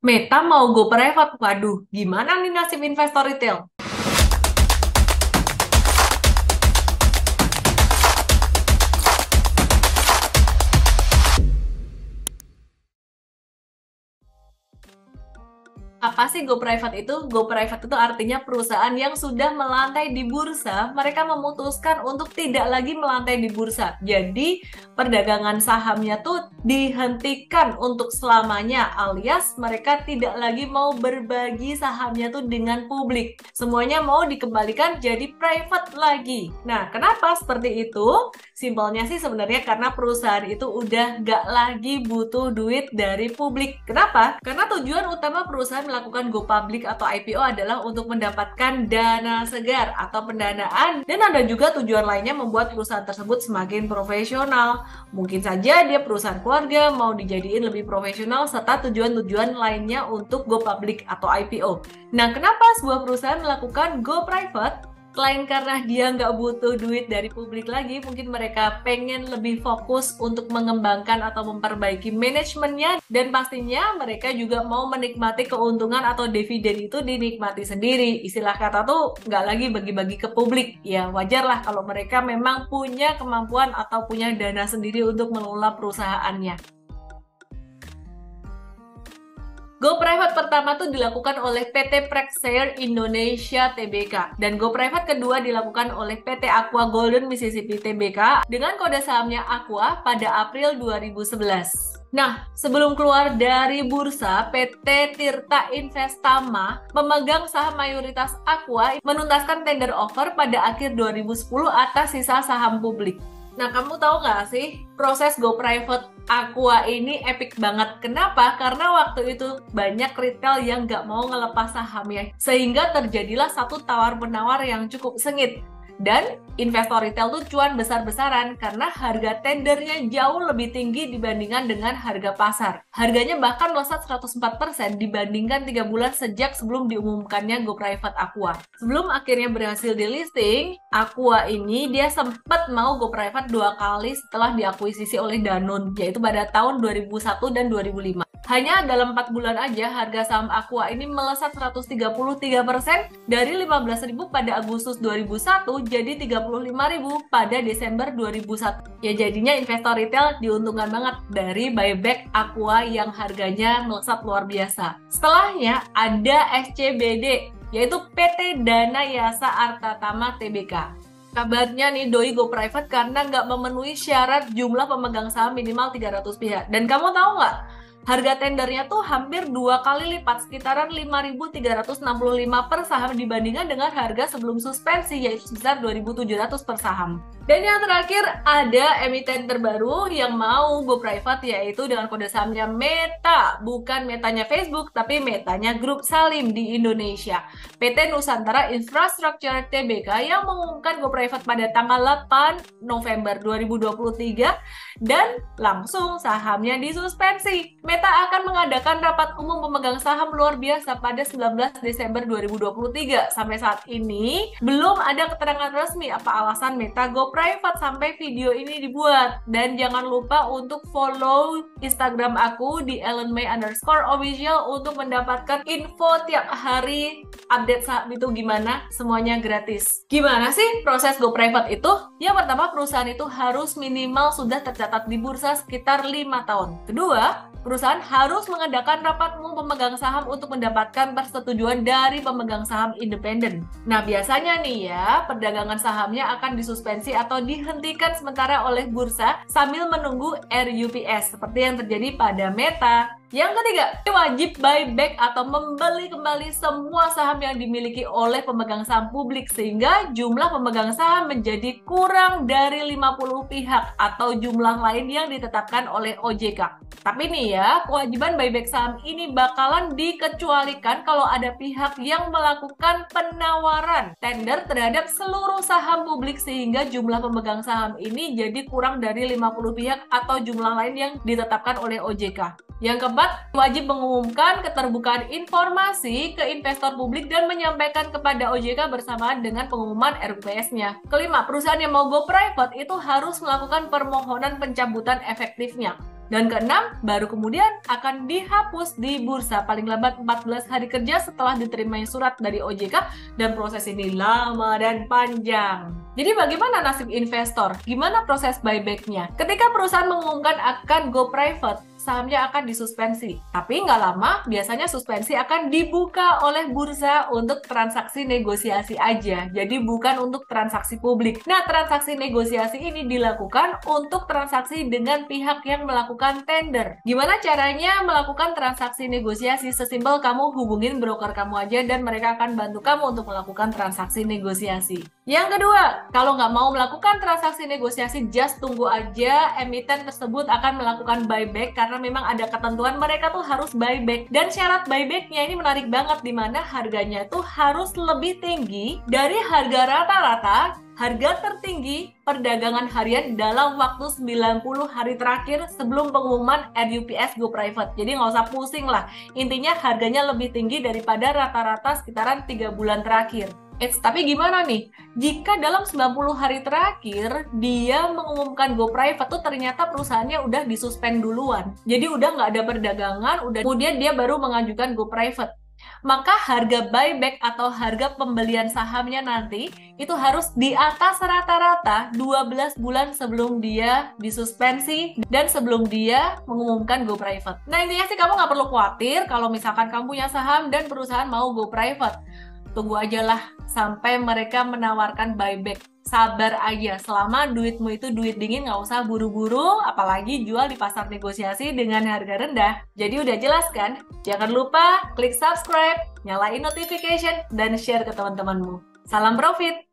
Meta mau go private. Waduh, gimana nih nasib investor retail? Apa sih go private itu? Go private itu artinya perusahaan yang sudah melantai di bursa, mereka memutuskan untuk tidak lagi melantai di bursa. Jadi, perdagangan sahamnya tuh dihentikan untuk selamanya, alias mereka tidak lagi mau berbagi sahamnya tuh dengan publik. Semuanya mau dikembalikan jadi private lagi. Nah, kenapa seperti itu? Simpelnya sih sebenarnya karena perusahaan itu udah nggak lagi butuh duit dari publik. Kenapa? Karena tujuan utama perusahaan melakukan go public atau IPO adalah untuk mendapatkan dana segar atau pendanaan, dan ada juga tujuan lainnya membuat perusahaan tersebut semakin profesional. Mungkin saja dia perusahaan keluarga mau dijadiin lebih profesional, serta tujuan-tujuan lainnya untuk go public atau IPO. Nah, kenapa sebuah perusahaan melakukan go private? Selain karena dia nggak butuh duit dari publik lagi, mungkin mereka pengen lebih fokus untuk mengembangkan atau memperbaiki manajemennya, dan pastinya mereka juga mau menikmati keuntungan atau dividen itu dinikmati sendiri. Istilah kata tuh nggak lagi bagi-bagi ke publik. Ya wajar lah kalau mereka memang punya kemampuan atau punya dana sendiri untuk mengelola perusahaannya. Go Private pertama tuh dilakukan oleh PT Praxair Indonesia Tbk, dan Go Private kedua dilakukan oleh PT Aqua Golden Mississippi Tbk dengan kode sahamnya Aqua pada April 2011. Nah, sebelum keluar dari bursa, PT Tirta Investama, pemegang saham mayoritas Aqua, menuntaskan tender offer pada akhir 2010 atas sisa saham publik. Nah, kamu tahu nggak sih, proses go private Aqua ini epic banget. Kenapa? Karena waktu itu banyak retail yang nggak mau ngelepas sahamnya, sehingga terjadilah satu tawar-menawar yang cukup sengit. Dan investor retail tuh cuan besar-besaran karena harga tendernya jauh lebih tinggi dibandingkan dengan harga pasar. Harganya bahkan melesat 104% dibandingkan 3 bulan sejak sebelum diumumkannya go private Aqua. Sebelum akhirnya berhasil di listing, Aqua ini dia sempat mau go private 2 kali setelah diakuisisi oleh Danone, yaitu pada tahun 2001 dan 2005. Hanya dalam 4 bulan aja harga saham Aqua ini melesat 133% dari 15.000 pada Agustus 2001 jadi 35.000 pada Desember 2001. Ya jadinya investor retail diuntungkan banget dari buyback Aqua yang harganya melesat luar biasa. Setelahnya ada SCBD, yaitu PT Dana Yasa Artatama Tbk. Kabarnya nih doi go private karena nggak memenuhi syarat jumlah pemegang saham minimal 300 pihak. Dan kamu tahu nggak? Harga tendernya tuh hampir 2 kali lipat, sekitaran 5.365 per saham dibandingkan dengan harga sebelum suspensi, yaitu sebesar 2.700 per saham. Dan yang terakhir, ada emiten terbaru yang mau go private, yaitu dengan kode sahamnya Meta. Bukan metanya Facebook, tapi metanya Grup Salim di Indonesia. PT Nusantara Infrastructure Tbk yang mengumumkan go private pada tanggal 8 November 2023, dan langsung sahamnya disuspensi. Meta akan mengadakan rapat umum pemegang saham luar biasa pada 19 Desember 2023. Sampai saat ini belum ada keterangan resmi apa alasan Meta go private sampai video ini dibuat. Dan jangan lupa untuk follow Instagram aku di ellenmay_official untuk mendapatkan info tiap hari update saham itu gimana, semuanya gratis. Gimana sih proses go private itu? Yang pertama, perusahaan itu harus minimal sudah tercatat di bursa sekitar 5 tahun. Kedua, perusahaan harus mengadakan rapat umum pemegang saham untuk mendapatkan persetujuan dari pemegang saham independen. Nah, biasanya nih ya, perdagangan sahamnya akan disuspensi atau dihentikan sementara oleh bursa sambil menunggu RUPS, seperti yang terjadi pada Meta. Yang ketiga, wajib buyback atau membeli kembali semua saham yang dimiliki oleh pemegang saham publik sehingga jumlah pemegang saham menjadi kurang dari 50 pihak atau jumlah lain yang ditetapkan oleh OJK. Tapi nih ya, kewajiban buyback saham ini bakalan dikecualikan kalau ada pihak yang melakukan penawaran tender terhadap seluruh saham publik sehingga jumlah pemegang saham ini jadi kurang dari 50 pihak atau jumlah lain yang ditetapkan oleh OJK. Yang keempat, wajib mengumumkan keterbukaan informasi ke investor publik dan menyampaikan kepada OJK bersamaan dengan pengumuman RUPS-nya. Kelima, perusahaan yang mau go private itu harus melakukan permohonan pencabutan efektifnya. Dan keenam, baru kemudian akan dihapus di bursa paling lambat 14 hari kerja setelah diterimanya surat dari OJK, dan proses ini lama dan panjang. Jadi bagaimana nasib investor? Gimana proses buyback-nya? Ketika perusahaan mengumumkan akan go private, sahamnya akan disuspensi. Tapi nggak lama, biasanya suspensi akan dibuka oleh bursa untuk transaksi negosiasi aja. Jadi bukan untuk transaksi publik. Nah, transaksi negosiasi ini dilakukan untuk transaksi dengan pihak yang melakukan tender. Gimana caranya melakukan transaksi negosiasi? Sesimpel kamu hubungin broker kamu aja dan mereka akan bantu kamu untuk melakukan transaksi negosiasi. Yang kedua, kalau nggak mau melakukan transaksi negosiasi, just tunggu aja emiten tersebut akan melakukan buyback karena memang ada ketentuan mereka tuh harus buyback. Dan syarat buybacknya ini menarik banget, di mana harganya tuh harus lebih tinggi dari harga rata-rata harga tertinggi perdagangan harian dalam waktu 90 hari terakhir sebelum pengumuman RUPS Go Private. Jadi nggak usah pusing lah. Intinya harganya lebih tinggi daripada rata-rata sekitaran 3 bulan terakhir. Tapi gimana nih? Jika dalam 90 hari terakhir dia mengumumkan go private tuh ternyata perusahaannya udah disuspend duluan. Jadi udah nggak ada perdagangan, kemudian dia baru mengajukan go private. Maka harga buyback atau harga pembelian sahamnya nanti itu harus di atas rata-rata 12 bulan sebelum dia disuspensi dan sebelum dia mengumumkan go private. Nah, intinya sih kamu nggak perlu khawatir kalau misalkan kamu punya saham dan perusahaan mau go private. Tunggu aja lah sampai mereka menawarkan buyback. Sabar aja, selama duitmu itu duit dingin, nggak usah buru-buru, apalagi jual di pasar negosiasi dengan harga rendah. Jadi udah jelas kan? Jangan lupa klik subscribe, nyalain notification, dan share ke teman-temanmu. Salam profit!